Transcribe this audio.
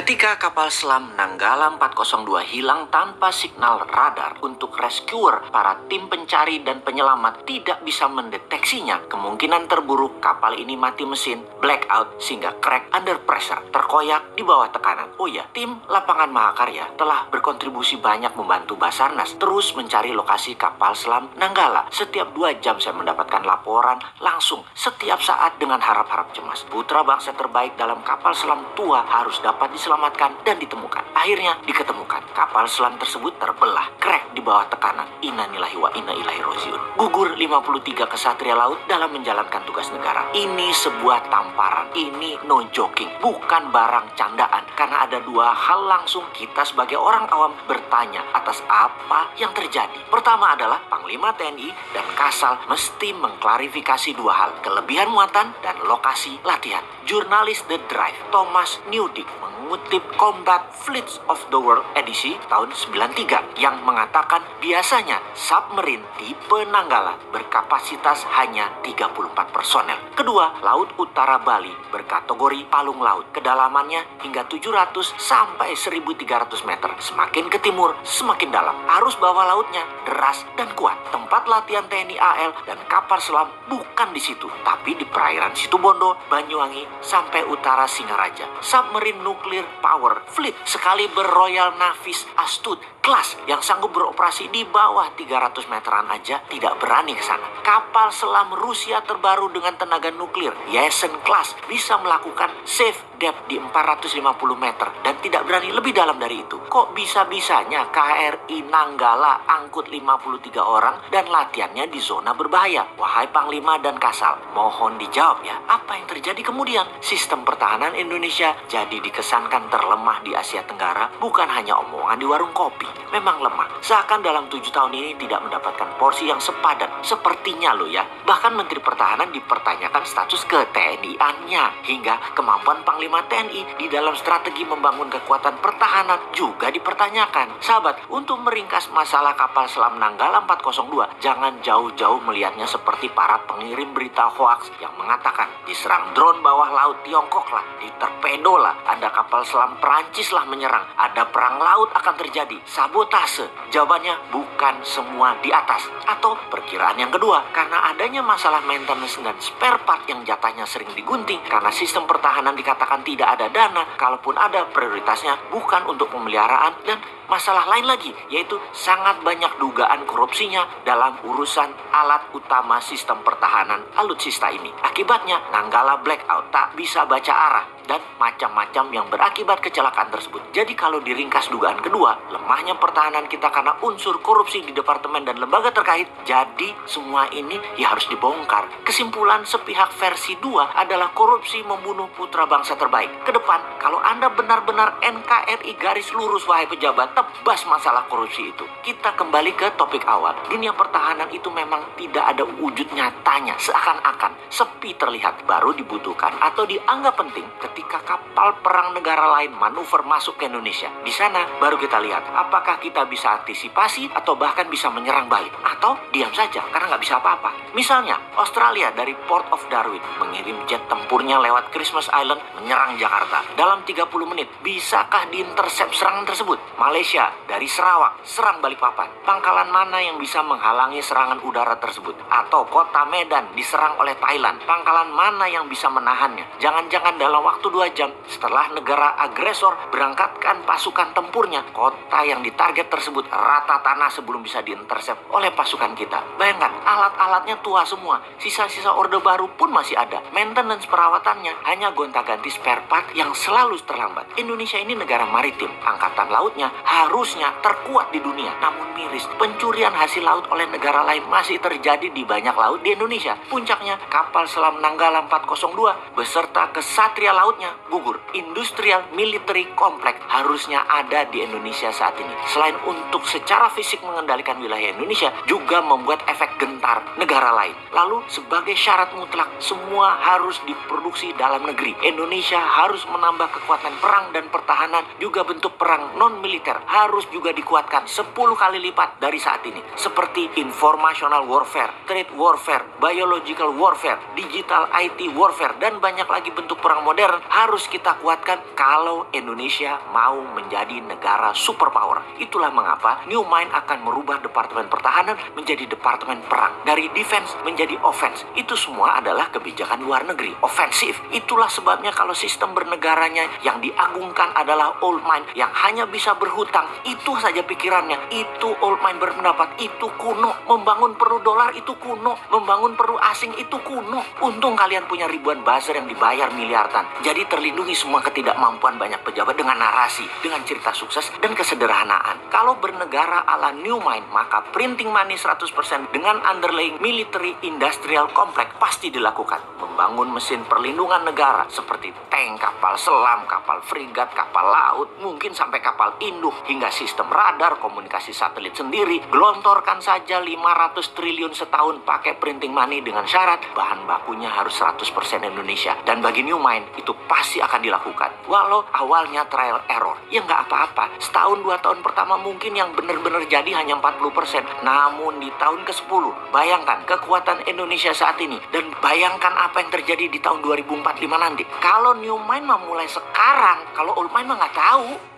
Ketika kapal selam Nanggala 402 hilang tanpa signal radar untuk rescuer, para tim pencari dan penyelamat tidak bisa mendeteksinya. Kemungkinan terburuk kapal ini mati mesin, blackout, sehingga crack under pressure, terkoyak di bawah tekanan. Oh ya, tim lapangan Mahakarya telah berkontribusi banyak membantu Basarnas terus mencari lokasi kapal selam Nanggala. Setiap 2 jam saya mendapatkan laporan langsung setiap saat dengan harap-harap cemas. Putra bangsa terbaik dalam kapal selam tua harus dapat diselamatkan dan ditemukan. Akhirnya diketemukan. Kapal selam tersebut terbelah, crack di bawah tekanan. Inna lillahi wa inna ilaihi rajiun. Gugur 53 kesatria laut dalam menjalankan tugas negara. Ini sebuah tamparan. Ini no joking, bukan barang candaan. Karena ada 2 hal langsung kita sebagai orang awam bertanya atas apa yang terjadi. Pertama adalah Panglima TNI dan Kasal mesti mengklarifikasi 2 hal: kelebihan muatan dan lokasi latihan. Jurnalis The Drive Thomas Newdick mengutip Combat Fleets of the World edisi tahun 93 yang mengatakan biasanya submarine tipe Nanggala berkapasitas hanya 34 personel. Kedua, Laut Utara Bali berkategori palung laut. Kedalamannya hingga 700 sampai 1300 meter. Semakin ke timur, semakin dalam. Arus bawah lautnya deras dan kuat. Tempat latihan TNI AL dan kapal selam bukan di situ, tapi di perairan Situbondo, Banyuwangi, sampai utara Singaraja. Submarine Nuclear Power Fleet Excalibur Royal Navy's Astute kelas yang sanggup beroperasi di bawah 300 meteran aja tidak berani ke sana. Kapal selam Rusia terbaru dengan tenaga nuklir Yesen class bisa melakukan safe depth di 450 meter dan tidak berani lebih dalam dari itu. Kok bisa-bisanya KRI Nanggala angkut 53 orang dan latihannya di zona berbahaya? Wahai Panglima dan Kasal, mohon dijawab ya, apa yang terjadi kemudian? Sistem pertahanan Indonesia jadi dikesankan terlemah di Asia Tenggara, bukan hanya omongan di warung kopi. Memang lemah, seakan dalam 7 tahun ini tidak mendapatkan porsi yang sepadan. Sepertinya loh ya, bahkan Menteri Pertahanan dipertanyakan status ke-TNI-annya, hingga kemampuan Panglima TNI di dalam strategi membangun kekuatan pertahanan juga dipertanyakan. Sahabat, untuk meringkas masalah kapal selam Nanggala 402, jangan jauh-jauh melihatnya seperti para pengirim berita hoaks yang mengatakan diserang drone bawah laut Tiongkok lah, ditorpedo lah, ada kapal selam Perancis lah menyerang, ada perang laut akan terjadi, sabotase. Jawabannya bukan semua di atas. Atau perkiraan yang kedua, karena adanya masalah maintenance dan spare part yang jatahnya sering digunting, karena sistem pertahanan dikatakan tidak ada dana, kalaupun ada prioritasnya bukan untuk pemeliharaan, dan masalah lain lagi, yaitu sangat banyak dugaan korupsinya dalam urusan alat utama sistem pertahanan alutsista ini. Akibatnya Nanggala blackout, tak bisa baca arah, dan macam-macam yang berakibat kecelakaan tersebut. Jadi kalau diringkas dugaan kedua, lemahnya pertahanan kita karena unsur korupsi di departemen dan lembaga terkait, jadi semua ini ya harus dibongkar. Kesimpulan sepihak versi 2 adalah korupsi membunuh putra bangsa terbaik. Kedepan, kalau Anda benar-benar NKRI garis lurus wahai pejabat, tebas masalah korupsi itu. Kita kembali ke topik awal. Dunia pertahanan itu memang tidak ada wujud nyatanya, seakan-akan sepi terlihat. Baru dibutuhkan atau dianggap penting ketika kapal perang negara lain manuver masuk ke Indonesia. Di sana baru kita lihat apakah kita bisa antisipasi atau bahkan bisa menyerang balik, atau diam saja karena nggak bisa apa-apa. Misalnya Australia dari Port of Darwin mengirim jet tempurnya lewat Christmas Island menyerang Jakarta dalam 30 menit. Bisakah diintersep serangan tersebut? Malaysia dari Sarawak serang Balikpapan. Pangkalan mana yang bisa menghalangi serangan udara tersebut? Atau kota Medan diserang oleh Thailand. Pangkalan mana yang bisa menahannya? Jangan-jangan dalam waktu 2 jam setelah negara agresor berangkatkan pasukan tempurnya, kota yang ditarget tersebut rata tanah sebelum bisa diintersep oleh pasukan kita. Bayangkan, alat-alatnya tua semua, sisa-sisa orde baru pun masih ada. Maintenance perawatannya hanya gonta-ganti spare part yang selalu terlambat. Indonesia ini negara maritim, angkatan lautnya harusnya terkuat di dunia. Namun miris, pencurian hasil laut oleh negara lain masih terjadi di banyak laut di Indonesia. Puncaknya kapal selam Nanggala 402 beserta kesatria lautnya gugur. Industrial military complex harusnya ada di Indonesia saat ini. Selain untuk secara fisik mengendalikan wilayah Indonesia, juga membuat efek gentar negara lain. Lalu sebagai syarat mutlak, semua harus diproduksi dalam negeri. Indonesia harus menambah kekuatan perang dan pertahanan, juga bentuk perang non-militer harus juga dikuatkan 10 kali lipat dari saat ini. Seperti informational warfare, trade warfare, biological warfare, digital IT warfare, dan banyak lagi bentuk perang modern harus kita kuatkan kalau Indonesia mau menjadi negara superpower. Itulah mengapa New Mind akan merubah Departemen Pertahanan menjadi Departemen Perang. Dari defense menjadi offense. Itu semua adalah kebijakan luar negeri, ofensif. Itulah sebabnya kalau sistem bernegaranya yang diagungkan adalah old mind yang hanya bisa berhutang, itu saja pikirannya. Itu old mind berpendapat itu kuno. Membangun perlu dolar itu kuno. Membangun perlu asing itu kuno. Untung kalian punya ribuan buzzer yang dibayar miliaran. Jadi terlindungi semua ketidakmampuan banyak pejabat dengan narasi, dengan cerita sukses dan kesederhanaan. Kalau bernegara ala New Mind, maka printing money 100% dengan underlying military industrial complex pasti dilakukan. Membangun mesin perlindungan negara seperti tank, kapal selam, kapal frigat, kapal laut, mungkin sampai kapal induk hingga sistem radar, komunikasi satelit sendiri. Gelontorkan saja 500 triliun setahun pakai printing money dengan syarat bahan bakunya harus 100% Indonesia. Dan bagi New Mind itu pasti akan dilakukan. Walau awalnya trial error, ya nggak apa-apa. Setahun 2 tahun pertama mungkin yang benar-benar jadi hanya 40%. Namun di tahun ke-10, bayangkan kekuatan Indonesia saat ini. Dan bayangkan apa yang terjadi di tahun 2045 nanti. Kalau New Mind mah mulai sekarang, kalau Old Mind mah nggak tahu.